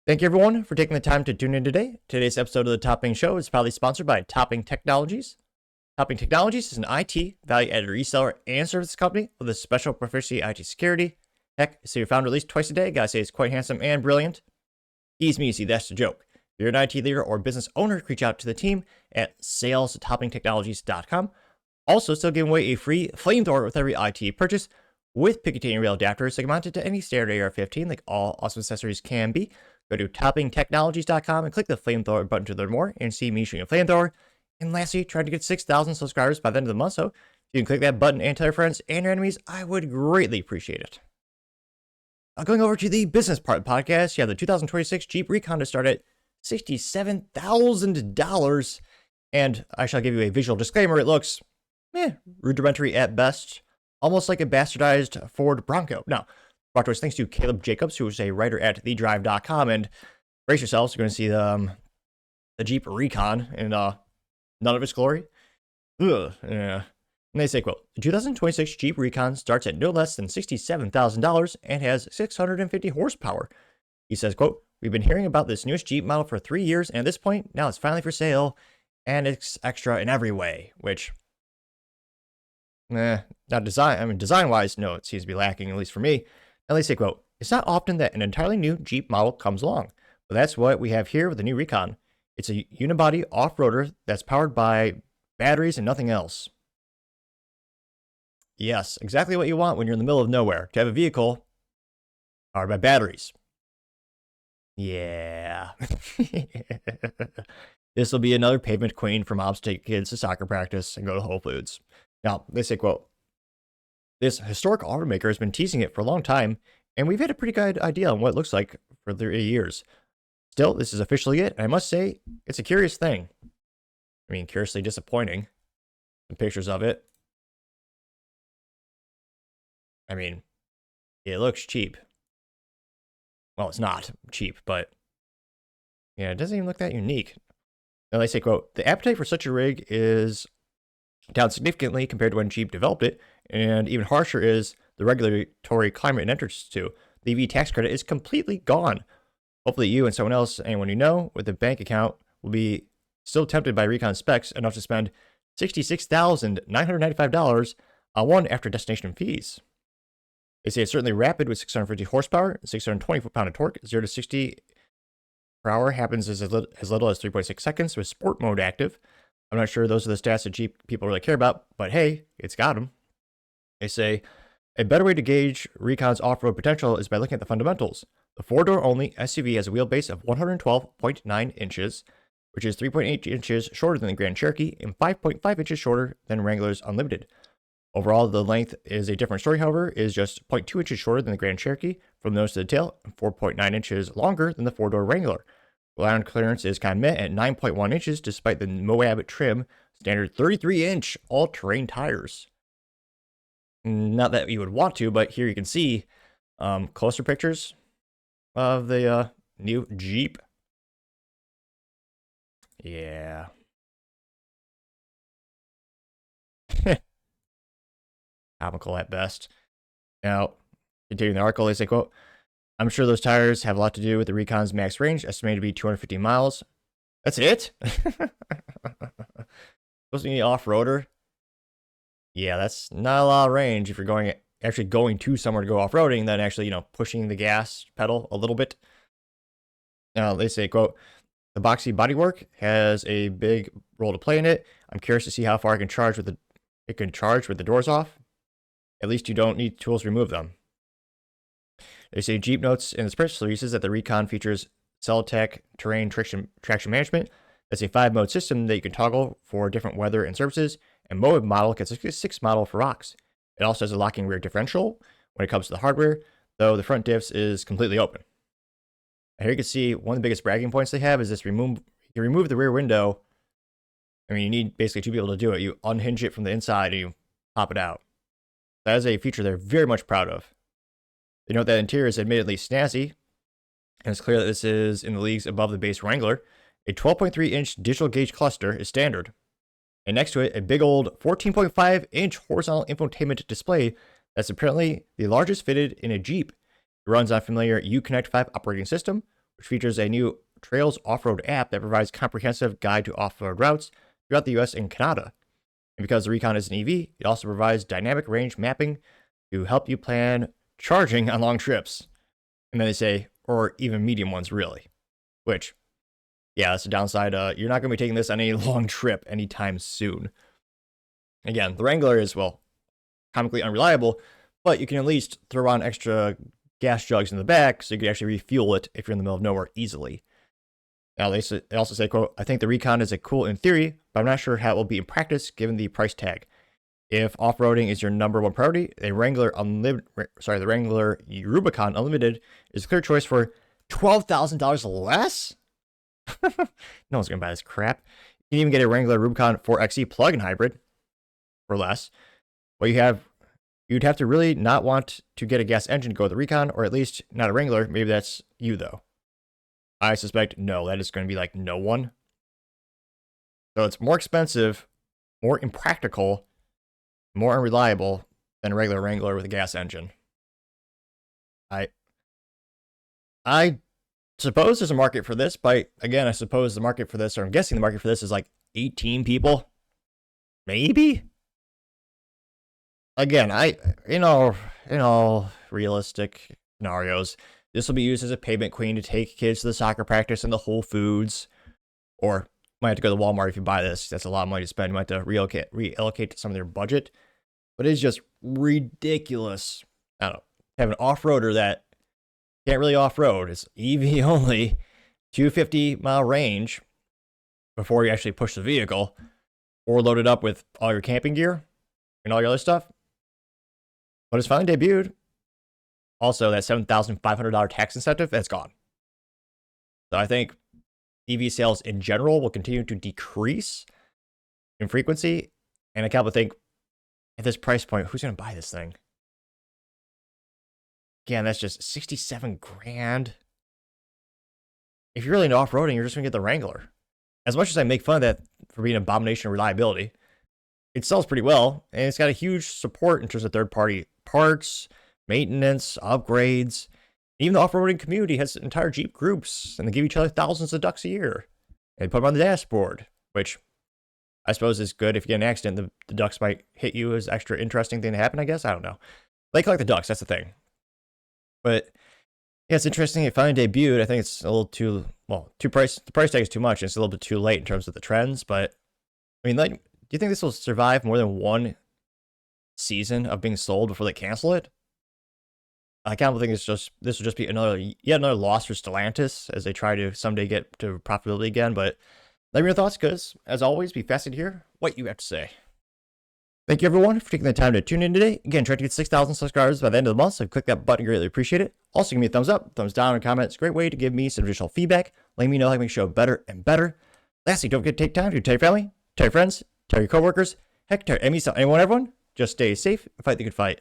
Thank you, everyone, for taking the time to tune in today. Today's episode of the Topping Show is proudly sponsored by Topping Technologies. Topping Technologies is an IT value-added reseller and services company with a special proficiency in IT security. Heck, so your founder at least twice a day. Gotta say, it's quite handsome and brilliant. Easy me, see, that's the joke. If you're an IT leader or business owner, reach out to the team at sales@toppingtechnologies.com. Also, still giving away a free flamethrower with every IT purchase with Picatinny rail adapters that can mount it to any standard AR-15, like all awesome accessories can be. Go to toppingtechnologies.com and click the flamethrower button to learn more and see me shooting a flamethrower. And lastly, trying to get 6,000 subscribers by the end of the month, so if you can click that button and tell your friends and your enemies, I would greatly appreciate it. Going over to the business part of the podcast, you have the 2026 Jeep Recon to start at $67,000. And I shall give you a visual disclaimer. It looks rudimentary at best, almost like a bastardized Ford Bronco. Now, brought to us thanks to Caleb Jacobs, who is a writer at thedrive.com. And brace yourselves, you're going to see the Jeep Recon in none of its glory. Yeah. And they say, quote, the 2026 Jeep Recon starts at no less than $67,000 and has 650 horsepower. He says, quote, we've been hearing about this newest Jeep model for 3 years, and at this point, now it's finally for sale, and it's extra in every way, which, not design-wise, no, it seems to be lacking, at least for me. And they say, quote, it's not often that an entirely new Jeep model comes along, but that's what we have here with the new Recon. It's a unibody off-roader that's powered by batteries and nothing else. Yes, exactly what you want when you're in the middle of nowhere, to have a vehicle powered by batteries. Yeah. This will be another pavement queen for moms to take kids to soccer practice and go to Whole Foods. Now, they say, quote, this historic automaker has been teasing it for a long time, and we've had a pretty good idea on what it looks like for 3 years. Still, this is officially it, and I must say, it's a curious thing. I mean, curiously disappointing. Some pictures of it. I mean, it looks cheap. Well, it's not cheap, but yeah, it doesn't even look that unique. Now they say, quote, the appetite for such a rig is down significantly compared to when Jeep developed it, and even harsher is the regulatory climate it enters to. The EV tax credit is completely gone. Hopefully you and someone else, anyone you know, with a bank account will be still tempted by Recon specs enough to spend $66,995 on one after destination fees. They say it's certainly rapid with 650 horsepower, 620 foot-pound of torque, 0 to 60 per hour happens as little as 3.6 seconds with sport mode active. I'm not sure those are the stats that Jeep people really care about, but hey, it's got them. They say a better way to gauge Recon's off-road potential is by looking at the fundamentals. The four-door only SUV has a wheelbase of 112.9 inches, which is 3.8 inches shorter than the Grand Cherokee and 5.5 inches shorter than Wrangler's Unlimited. Overall, the length is a different story, however, is just 0.2 inches shorter than the Grand Cherokee from nose to the tail and 4.9 inches longer than the four-door Wrangler. Ground clearance is kind of met at 9.1 inches despite the Moab trim, standard 33-inch all-terrain tires. Not that you would want to, but here you can see closer pictures of the new Jeep. Yeah. Comical at best. Now, continuing the article, they say, quote, I'm sure those tires have a lot to do with the Recon's max range, estimated to be 250 miles. That's it? Supposed to be an off-roader? Yeah, that's not a lot of range if you're actually going to somewhere to go off-roading than actually, pushing the gas pedal a little bit. Now, they say, quote, the boxy bodywork has a big role to play in it. I'm curious to see how far it can charge with the doors off. At least you don't need tools to remove them. They say Jeep notes in its press releases that the Recon features CellTech terrain traction management. That's a 5-mode system that you can toggle for different weather and surfaces, and mode model gets a 6 model for rocks. It also has a locking rear differential when it comes to the hardware, though the front diffs is completely open. And here you can see one of the biggest bragging points they have is this you remove the rear window. I mean, you need basically 2 people to do it. You unhinge it from the inside and you pop it out. That is a feature they're very much proud of. They note that interior is admittedly snazzy, and it's clear that this is in the leagues above the base Wrangler. A 12.3-inch digital gauge cluster is standard, and next to it, a big old 14.5-inch horizontal infotainment display that's apparently the largest fitted in a Jeep. It runs on familiar Uconnect 5 operating system which features a new Trails off-road app that provides comprehensive guide to off-road routes throughout the US and Canada. And because the Recon is an EV, it also provides dynamic range mapping to help you plan charging on long trips. And then they say, or even medium ones, really. Which, yeah, that's the downside. You're not going to be taking this on any long trip anytime soon. Again, the Wrangler is, well, comically unreliable, but you can at least throw on extra gas jugs in the back so you can actually refuel it if you're in the middle of nowhere easily. Now, they also say, quote, I think the Recon is cool in theory, but I'm not sure how it will be in practice given the price tag. If off-roading is your number one priority, the Wrangler Rubicon Unlimited is a clear choice for $12,000 less? No one's going to buy this crap. You can even get a Wrangler Rubicon 4xe plug-in hybrid for less. Well, you'd have to really not want to get a gas engine to go with the Recon, or at least not a Wrangler. Maybe that's you, though. I suspect no, that is going to be like no one. So it's more expensive, more impractical, more unreliable than a regular Wrangler with a gas engine. I suppose there's a market for this, but again, I suppose the market for this, or I'm guessing the market for this is like 18 people. Maybe? Again, in all realistic scenarios, this will be used as a payment queen to take kids to the soccer practice and the Whole Foods, or might have to go to Walmart if you buy this. That's a lot of money to spend. You might have to reallocate some of their budget, but it's just ridiculous. I don't know. Have an off-roader that can't really off-road. It's EV only, 250-mile range before you actually push the vehicle, or load it up with all your camping gear and all your other stuff. But it's finally debuted. Also, that $7,500 tax incentive, that's gone. So I think EV sales in general will continue to decrease in frequency. And I can't but think, at this price point, who's going to buy this thing? Again, that's just 67 grand. If you're really into off-roading, you're just going to get the Wrangler. As much as I make fun of that for being an abomination of reliability, it sells pretty well, and it's got a huge support in terms of third-party parts, maintenance, upgrades. Even the off-roading community has entire Jeep groups, and they give each other thousands of ducks a year. And they put them on the dashboard, which I suppose is good. If you get an accident, the ducks might hit you as extra interesting thing to happen, I guess. I don't know. They collect the ducks, that's the thing. But yeah, it's interesting. It finally debuted. I think it's a little too, well, the price tag is too much. It's a little bit too late in terms of the trends. But I mean, like, do you think this will survive more than one season of being sold before they cancel it? I can't think this will just be yet another loss for Stellantis as they try to someday get to profitability again. But let me know your thoughts, because as always, be fascinated to hear what you have to say. Thank you everyone for taking the time to tune in today. Again, trying to get 6,000 subscribers by the end of the month, so click that button, greatly appreciate it. Also, give me a thumbs up, thumbs down, and comment. It's a great way to give me some additional feedback, letting me know how to make the show better and better. Lastly, don't forget to take time to tell your family, tell your friends, tell your coworkers, heck, tell enemies, tell anyone, everyone. Just stay safe and fight the good fight.